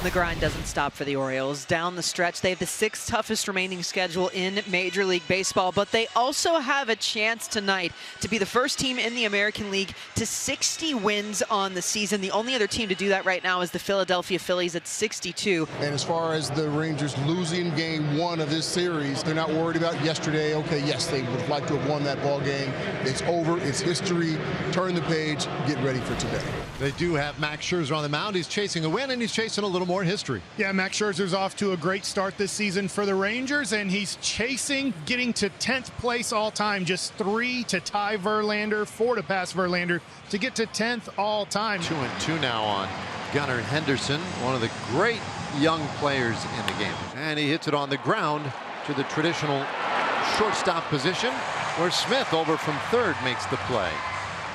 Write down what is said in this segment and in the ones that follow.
The grind doesn't stop for the Orioles. Down the stretch, they have the 6th toughest remaining schedule in Major League Baseball, but they also have a chance tonight to be the first team in the American League to 60 wins on the season. The only other team to do that right now is the Philadelphia Phillies at 62. And as far as the Rangers losing game 1 of this series, they're not worried about yesterday. Okay, yes, they would like to have won that ball game. It's over. It's history. Turn the page. Get ready for today. They do have Max Scherzer on the mound. He's chasing a win, and he's chasing a little more history. Yeah, Max Scherzer's off to a great start this season for the Rangers, and he's chasing getting to 10th place all time. Just 3 to tie Verlander, 4 to pass Verlander to get to 10th all time. 2-2 now on Gunnar Henderson, one of the great young players in the game. And he hits it on the ground to the traditional shortstop position, where Smith over from third makes the play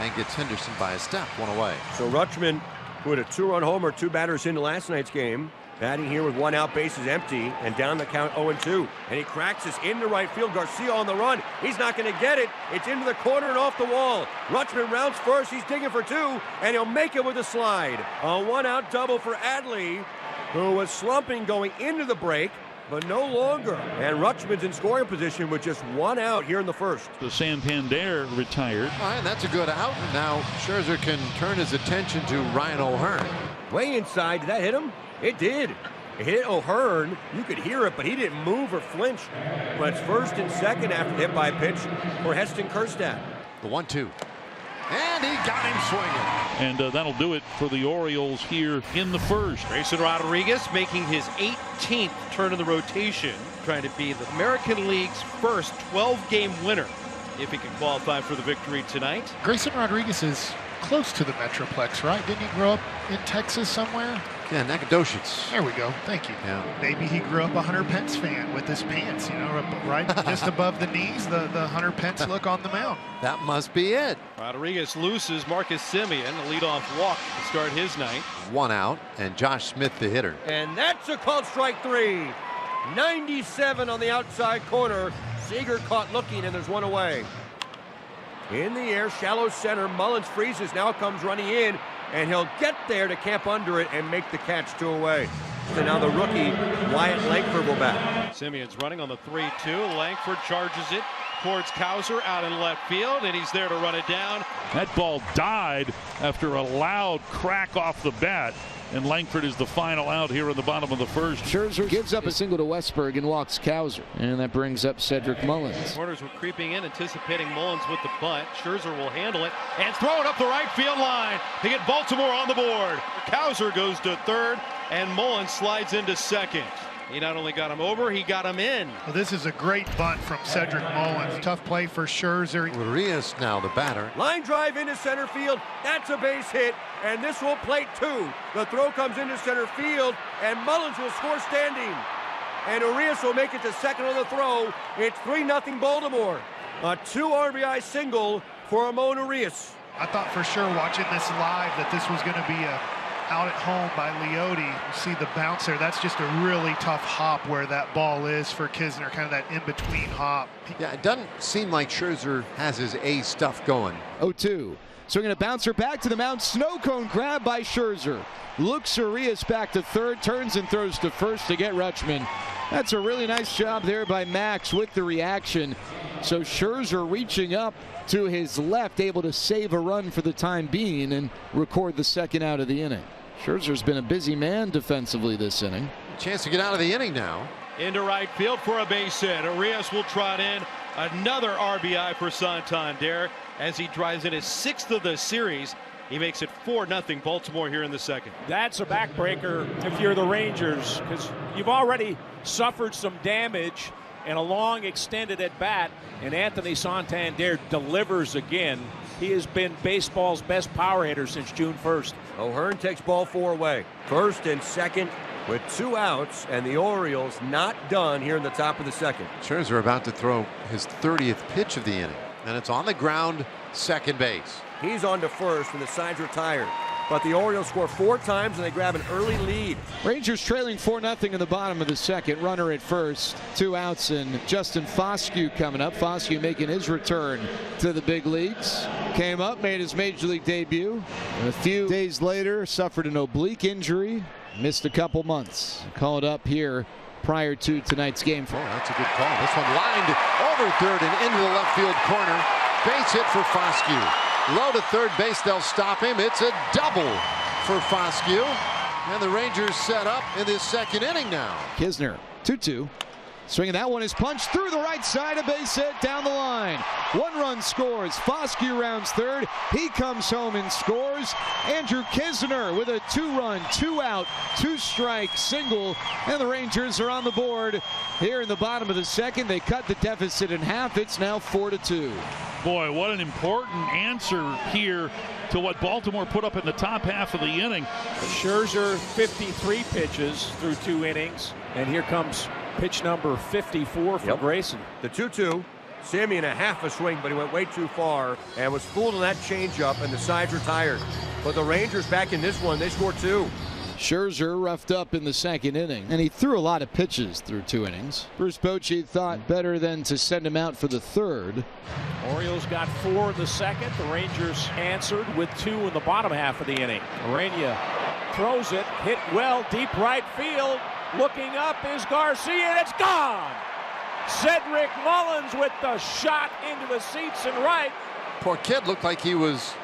and gets Henderson by a step, 1 away. So Rutschman, who had a 2-run homer, 2 batters into last night's game, batting here with 1 out, bases empty, and down the count 0-2. And he cracks this into right field. Garcia on the run. He's not going to get it. It's into the corner and off the wall. Rutschman rounds first. He's digging for 2, and he'll make it with a slide. A 1-out double for Adley, who was slumping going into the break, but no longer. And Rutschman's in scoring position with just 1 out here in the first. The Santander retired. All right, that's a good out. Now Scherzer can turn his attention to Ryan O'Hearn. Way inside. Did that hit him? It did. It hit O'Hearn. You could hear it, but he didn't move or flinch. But it's first and second after the hit by pitch for Heston Kjerstad. The 1-2. And he got him swinging. And that'll do it for the Orioles here in the first. Grayson Rodriguez making his 18th turn in the rotation, trying to be the American League's first 12-game winner, if he can qualify for the victory tonight. Grayson Rodriguez is close to the Metroplex, right? Didn't he grow up in Texas somewhere? Yeah, Nacogdoches. There we go. Thank you. Yeah. Maybe he grew up a Hunter Pence fan with his pants, you know, right just above the knees, the Hunter Pence look on the mound. That must be it. Rodriguez loses Marcus Semien, a leadoff walk to start his night. 1 out, and Josh Smith the hitter. And that's a called strike 3. 97 on the outside corner. Seager caught looking, and there's 1 away. In the air, shallow center. Mullins freezes, now comes running in, and he'll get there to camp under it and make the catch 2 away. So now the rookie, Wyatt Langford, will bat. Semien's running on the 3-2. Langford charges it towards Cowser out in left field, and he's there to run it down. That ball died after a loud crack off the bat. And Langford is the final out here in the bottom of the first. Scherzer gives up a single to Westberg and walks Cowser. And that brings up Cedric Mullins. Corners were creeping in, anticipating Mullins with the bunt. Scherzer will handle it and throw it up the right field line to get Baltimore on the board. Cowser goes to third, and Mullins slides into second. He not only got him over, he got him in. Well, this is a great bunt from Cedric Mullins. Tough play for Scherzer. Urias now the batter. Line drive into center field. That's a base hit, and this will plate 2. The throw comes into center field, and Mullins will score standing. And Urias will make it to second on the throw. It's 3-0 Baltimore. A 2 RBI single for Ramon Urias. I thought for sure watching this live that this was going to be a out at home by Leote. You see the bounce there. That's just a really tough hop where that ball is for Kisner, kind of that in-between hop. Yeah, it doesn't seem like Scherzer has his A stuff going. 0-2. Swinging a bouncer back to the mound. Snow cone grab by Scherzer. Looks Urias back to third, turns and throws to first to get Rutschman. That's a really nice job there by Max with the reaction. So Scherzer reaching up to his left, able to save a run for the time being and record the 2nd out of the inning. Scherzer's been a busy man defensively this inning. Chance to get out of the inning now. Into right field for a base hit. Urias will trot in. Another RBI for Santander as he drives in his 6th of the series. He makes it 4-0 Baltimore here in the second. That's a backbreaker if you're the Rangers, because you've already suffered some damage and a long extended at bat, and Anthony Santander delivers again. He has been baseball's best power hitter since June 1st. O'Hearn takes ball 4 away. First and second with 2 outs, and the Orioles not done here in the top of the second. Scherzer about to throw his 30th pitch of the inning, and it's on the ground, second base. He's on to first, and the side's retired. but the Orioles score 4 times and they grab an early lead. Rangers trailing 4-0 in the bottom of the second. Runner at first, 2 outs, and Justin Foscue coming up. Foscue making his return to the big leagues. Came up, made his major league debut. And a few days later, suffered an oblique injury. Missed a couple months. Called up here prior to tonight's game. Oh, that's a good call. This one lined over third and into the left field corner. Base hit for Foscue. Low to third base, they'll stop him. It's a double for Foscue. And the Rangers set up in this second inning now. Kisner, 2-2. Swinging that one is punched through the right side, a base hit down the line. 1 run scores. Foscue rounds third. He comes home and scores. Andrew Kisner with a 2-run, 2-out, 2-strike single. And the Rangers are on the board here in the bottom of the second. They cut the deficit in half. It's now 4-2. Boy, what an important answer here to what Baltimore put up in the top half of the inning. Scherzer 53 pitches through 2 innings. And here comes pitch number 54 for Grayson. The 2-2. Sammy in a half a swing, but he went way too far and was fooled on that changeup, and the sides retired. But the Rangers back in this one, they score 2. Scherzer roughed up in the second inning, and he threw a lot of pitches through 2 innings. Bruce Bochy thought better than to send him out for the third. Orioles got 4 in the second. The Rangers answered with 2 in the bottom half of the inning. Urania throws it, hit well, deep right field. Looking up is Garcia, and it's gone! Cedric Mullins with the shot into the seats and right. Poor kid looked like he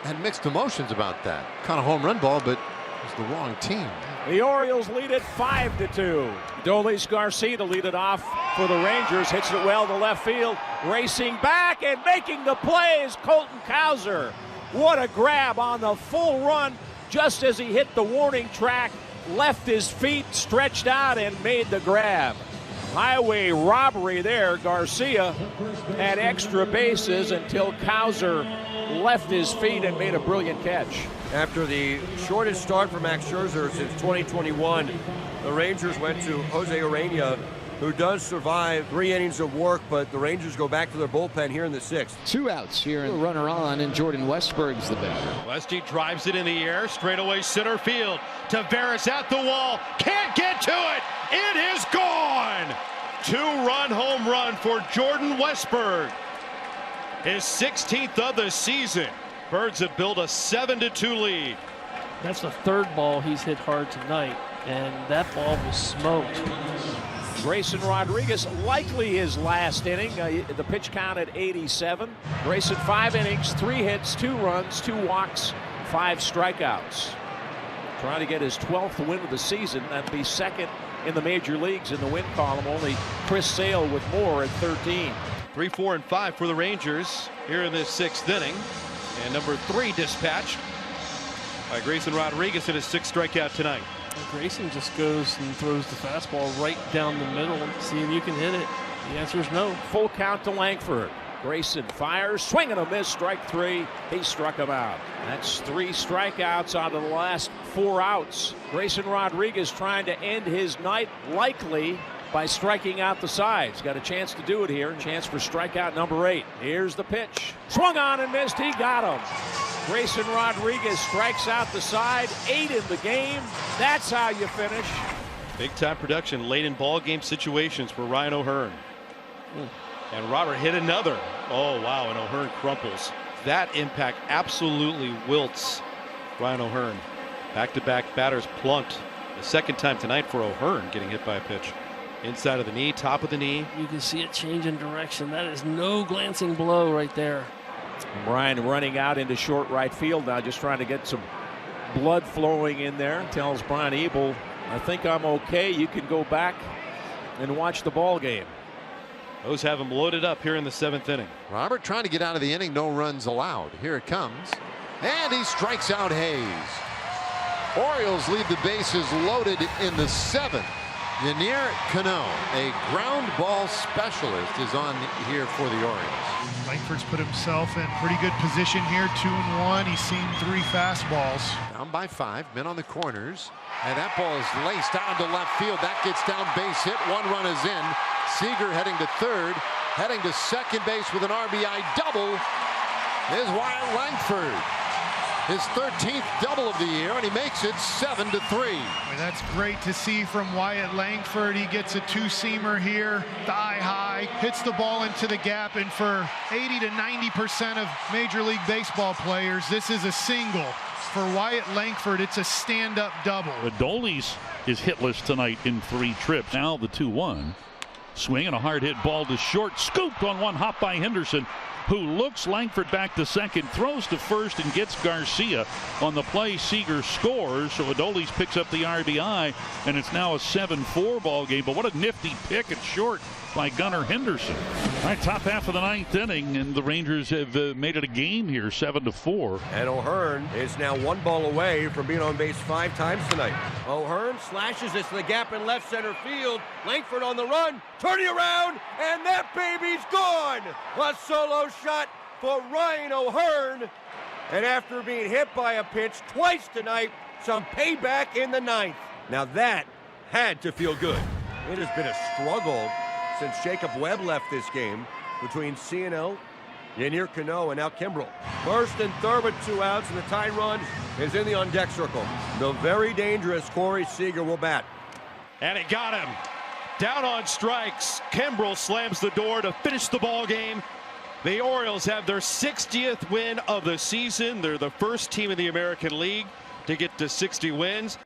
had mixed emotions about that. Kind of home run ball, but it was the wrong team. The Orioles lead it 5-2. Dolis Garcia to lead it off for the Rangers. Hits it well to left field. Racing back and making the play is Colton Cowser. What a grab on the full run just as he hit the warning track. Left his feet stretched out and made the grab. Highway robbery there. Garcia had extra bases until Cowser left his feet and made a brilliant catch. After the shortest start for Max Scherzer since 2021, the Rangers went to Jose Urania, who does survive 3 innings of work, but the Rangers go back to their bullpen here in the 6th. 2 outs here, and the runner on, and Jordan Westberg's the batter. Westy drives it in the air, straightaway center field. Tavares at the wall, can't get to it. It is gone. 2-run home run for Jordan Westberg. His 16th of the season. Birds have built a 7-2 lead. That's the 3rd ball he's hit hard tonight, and that ball was smoked. Grayson Rodriguez, likely his last inning. The pitch count at 87. Grayson 5 innings, 3 hits, 2 runs, 2 walks, 5 strikeouts. Trying to get his 12th win of the season. That'd be 2nd in the major leagues in the win column. Only Chris Sale with more at 13. 3, 4, and 5 for the Rangers here in this 6th inning. And number 3 dispatched by Grayson Rodriguez in his 6th strikeout tonight. Grayson just goes and throws the fastball right down the middle and see if you can hit it. The answer is no. Full count to Langford. Grayson fires, swing and a miss, strike 3. He struck him out. That's 3 strikeouts out of the last 4 outs. Grayson Rodriguez trying to end his night, likely by striking out the sides. Got a chance to do it here. Chance for strikeout number 8. Here's the pitch. Swung on and missed. He got him. Grayson Rodriguez strikes out the side. 8 in the game. That's how you finish. Big time production late in ball game situations for Ryan O'Hearn. And Robert hit another. Oh wow, and O'Hearn crumples. That impact absolutely wilts Ryan O'Hearn. Back-to-back batters plunked. The 2nd time tonight for O'Hearn getting hit by a pitch. Inside of the knee, top of the knee. You can see it change in direction. That is no glancing blow right there. Brian running out into short right field now, just trying to get some blood flowing in there. Tells Brian Ebel, I think I'm okay. You can go back and watch the ball game. Those have him loaded up here in the 7th inning. Robert trying to get out of the inning. No runs allowed. Here it comes. And he strikes out Hayes. Orioles leave the bases loaded in the 7th. Yanier Cano, a ground ball specialist, is on here for the Orioles. Langford's put himself in pretty good position here, 2-1. He's seen 3 fastballs. Down by 5, men on the corners. And that ball is laced down to left field. That gets down, base hit. 1 run is in. Seager heading to 3rd. Heading to 2nd base with an RBI double is Wyatt Langford. his 13th double of the year, and he makes it 7-3. That's great to see from Wyatt Langford. He gets a two-seamer here, thigh high, hits the ball into the gap, and for 80 to 90% of Major League Baseball players, this is a single. For Wyatt Langford, it's a stand-up double. Adolis is hitless tonight in 3 trips. Now the 2-1. Swing and a hard hit ball to short. Scooped on one hop by Henderson, who looks Langford back to second, throws to first, and gets Garcia on the play. Seager scores, so Adolis picks up the RBI, and it's now a 7-4 ball game. But what a nifty pick at short by Gunnar Henderson. All right, top half of the 9th inning, and the Rangers have made it a game here, 7-4. And O'Hearn is now 1 ball away from being on base 5 times tonight. O'Hearn slashes this to the gap in left center field. Langford on the run, turning around, and that baby's gone. A solo shot for Ryan O'Hearn. And after being hit by a pitch twice tonight, some payback in the 9th. Now that had to feel good. It has been a struggle since Jacob Webb left this game between CNL, Yennier Cano, and now Kimbrel. First and third with 2 outs, and the tying run is in the on-deck circle. The very dangerous Corey Seager will bat. And it got him. Down on strikes. Kimbrel slams the door to finish the ball game. The Orioles have their 60th win of the season. They're the first team in the American League to get to 60 wins.